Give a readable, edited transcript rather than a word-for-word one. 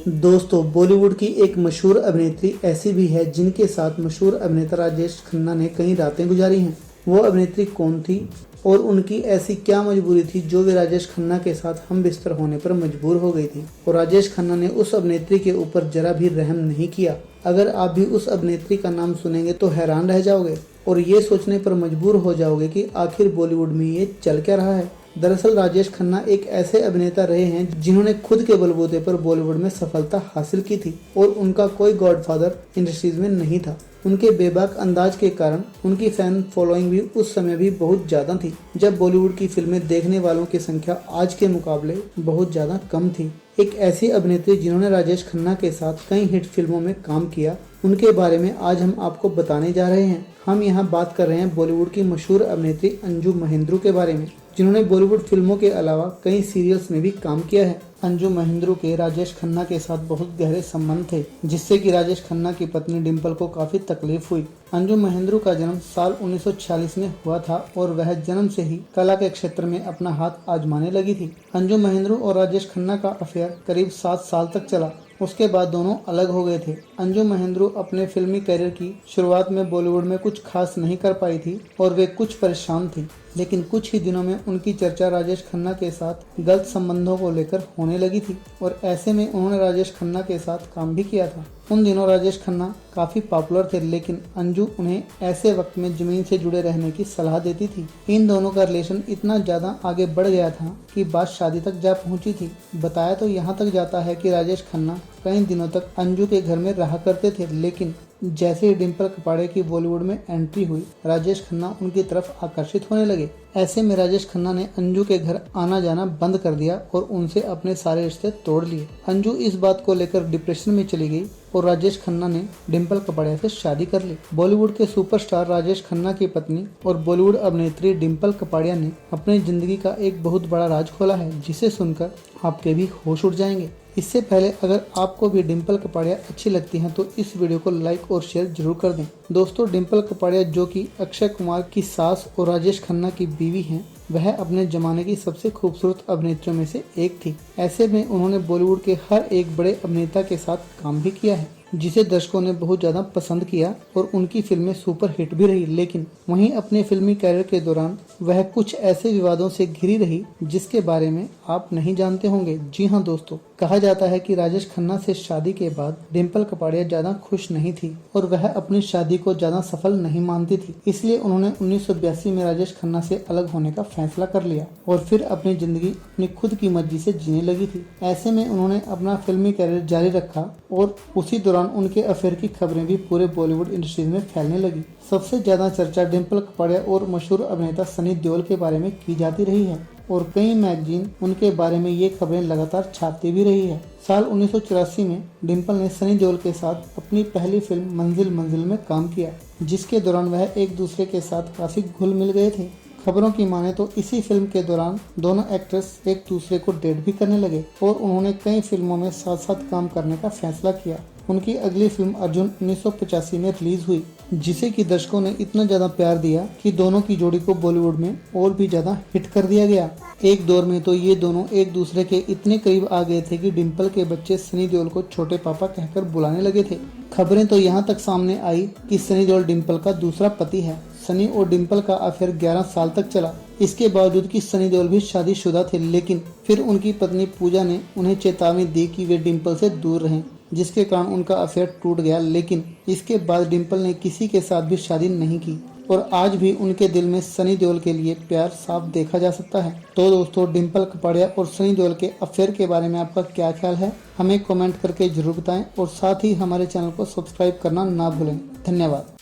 दोस्तों, बॉलीवुड की एक मशहूर अभिनेत्री ऐसी भी है जिनके साथ मशहूर अभिनेता राजेश खन्ना ने कई रातें गुजारी हैं। वो अभिनेत्री कौन थी और उनकी ऐसी क्या मजबूरी थी जो वे राजेश खन्ना के साथ हम बिस्तर होने पर मजबूर हो गई थी। और राजेश खन्ना ने उस अभिनेत्री के ऊपर जरा भी रहम नहीं किया। अगर आप भी उस अभिनेत्री का नाम सुनेंगे तो हैरान रह जाओगे और ये सोचने पर मजबूर हो जाओगे कि आखिर बॉलीवुड में ये चल क्या रहा है। दरअसल राजेश खन्ना एक ऐसे अभिनेता रहे हैं जिन्होंने खुद के बलबूते पर बॉलीवुड में सफलता हासिल की थी और उनका कोई गॉडफादर इंडस्ट्रीज में नहीं था। उनके बेबाक अंदाज के कारण उनकी फैन फॉलोइंग भी उस समय भी बहुत ज्यादा थी, जब बॉलीवुड की फिल्में देखने वालों की संख्या आज के मुकाबले बहुत ज्यादा कम थी। एक ऐसी अभिनेत्री जिन्होंने राजेश खन्ना के साथ कई हिट फिल्मों में काम किया, उनके बारे में आज हम आपको बताने जा रहे हैं। हम यहाँ बात कर रहे हैं बॉलीवुड की मशहूर अभिनेत्री अंजू महेंद्रू के बारे में, जिन्होंने बॉलीवुड फिल्मों के अलावा कई सीरियल्स में भी काम किया है। अंजू महेंद्रू के राजेश खन्ना के साथ बहुत गहरे संबंध थे, जिससे कि राजेश खन्ना की पत्नी डिम्पल को काफी तकलीफ हुई। अंजू महेंद्रू का जन्म साल 1946 में हुआ था और वह जन्म से ही कला के क्षेत्र में अपना हाथ आजमाने लगी थी। अंजू महेंद्रू और राजेश खन्ना का अफेयर करीब 7 साल तक चला। उसके बाद दोनों अलग हो गए थे। अंजू महेंद्रू अपने फिल्मी करियर की शुरुआत में बॉलीवुड में कुछ खास नहीं कर पाई थी और वे कुछ परेशान थी, लेकिन कुछ ही दिनों में उनकी चर्चा राजेश खन्ना के साथ गलत संबंधों को लेकर होने लगी थी और ऐसे में उन्होंने राजेश खन्ना के साथ काम भी किया था। उन दिनों राजेश खन्ना काफी पॉपुलर थे, लेकिन अंजू उन्हें ऐसे वक्त में जमीन से जुड़े रहने की सलाह देती थी। इन दोनों का रिलेशन इतना ज्यादा आगे बढ़ गया था कि बात शादी तक जा पहुंची थी। बताया तो यहाँ तक जाता है कि राजेश खन्ना कई दिनों तक अंजू के घर में रहा करते थे, लेकिन जैसे ही डिम्पल कपाड़िया की बॉलीवुड में एंट्री हुई, राजेश खन्ना उनकी तरफ आकर्षित होने लगे। ऐसे में राजेश खन्ना ने अंजू के घर आना जाना बंद कर दिया और उनसे अपने सारे रिश्ते तोड़ लिए। अंजू इस बात को लेकर डिप्रेशन में चली गई और राजेश खन्ना ने डिम्पल कपाड़िया से शादी कर ली। बॉलीवुड के सुपरस्टार राजेश खन्ना की पत्नी और बॉलीवुड अभिनेत्री डिम्पल कपाड़िया ने अपनी जिंदगी का एक बहुत बड़ा राज खोला है, जिसे सुनकर आपके भी होश उड़ जाएंगे। इससे पहले अगर आपको भी डिम्पल कपाड़िया अच्छी लगती हैं तो इस वीडियो को लाइक और शेयर जरूर कर दें। दोस्तों, डिम्पल कपाड़िया जो कि अक्षय कुमार की सास और राजेश खन्ना की बीवी हैं, वह अपने जमाने की सबसे खूबसूरत अभिनेत्रियों में से एक थी। ऐसे में उन्होंने बॉलीवुड के हर एक बड़े अभिनेता के साथ काम भी किया है, जिसे दर्शकों ने बहुत ज्यादा पसंद किया और उनकी फिल्में सुपर हिट भी रही। लेकिन वहीं अपने फिल्मी कैरियर के दौरान वह कुछ ऐसे विवादों से घिरी रही जिसके बारे में आप नहीं जानते होंगे। जी हाँ दोस्तों, कहा जाता है कि राजेश खन्ना से शादी के बाद डिम्पल कपाड़िया ज्यादा खुश नहीं थी और वह अपनी शादी को ज्यादा सफल नहीं मानती थी। इसलिए उन्होंने 1982 में राजेश खन्ना से अलग होने का फैसला कर लिया और फिर अपनी जिंदगी अपनी खुद की मर्जी से जीने लगी थी। ऐसे में उन्होंने अपना फिल्मी कैरियर जारी रखा और उसी दौरान उनके अफेयर की खबरें भी पूरे बॉलीवुड इंडस्ट्री में फैलने लगी। सबसे ज्यादा चर्चा डिम्पल कपाड़िया और मशहूर अभिनेता सनी देओल के बारे में की जाती रही है और कई मैगजीन उनके बारे में ये खबरें लगातार छापती भी रही है। साल 1984 में डिम्पल ने सनी देओल के साथ अपनी पहली फिल्म मंजिल मंजिल में काम किया, जिसके दौरान वह एक दूसरे के साथ काफी घुल मिल गए थे। खबरों की माने तो इसी फिल्म के दौरान दोनों एक्ट्रेस एक दूसरे को डेट भी करने लगे और उन्होंने कई फिल्मों में साथ साथ काम करने का फैसला किया। उनकी अगली फिल्म अर्जुन 1985 में रिलीज हुई, जिसे कि दर्शकों ने इतना ज्यादा प्यार दिया कि दोनों की जोड़ी को बॉलीवुड में और भी ज्यादा हिट कर दिया गया। एक दौर में तो ये दोनों एक दूसरे के इतने करीब आ गए थे कि डिम्पल के बच्चे सनी देओल को छोटे पापा कहकर बुलाने लगे थे। खबरें तो यहाँ तक सामने आई कि सनी देओल डिम्पल का दूसरा पति है। सनी और डिम्पल का अफेयर 11 साल तक चला। इसके बावजूद कि सनी देओल भी शादीशुदा थे, लेकिन फिर उनकी पत्नी पूजा ने उन्हें चेतावनी दी कि वे डिम्पल से दूर रहें, जिसके कारण उनका अफेयर टूट गया। लेकिन इसके बाद डिम्पल ने किसी के साथ भी शादी नहीं की और आज भी उनके दिल में सनी देओल के लिए प्यार साफ देखा जा सकता है। तो दोस्तों, डिम्पल कपाड़िया और सनी देओल के अफेयर के बारे में आपका क्या ख्याल है, हमें कमेंट करके जरूर बताएं और साथ ही हमारे चैनल को सब्सक्राइब करना ना भूलें। धन्यवाद।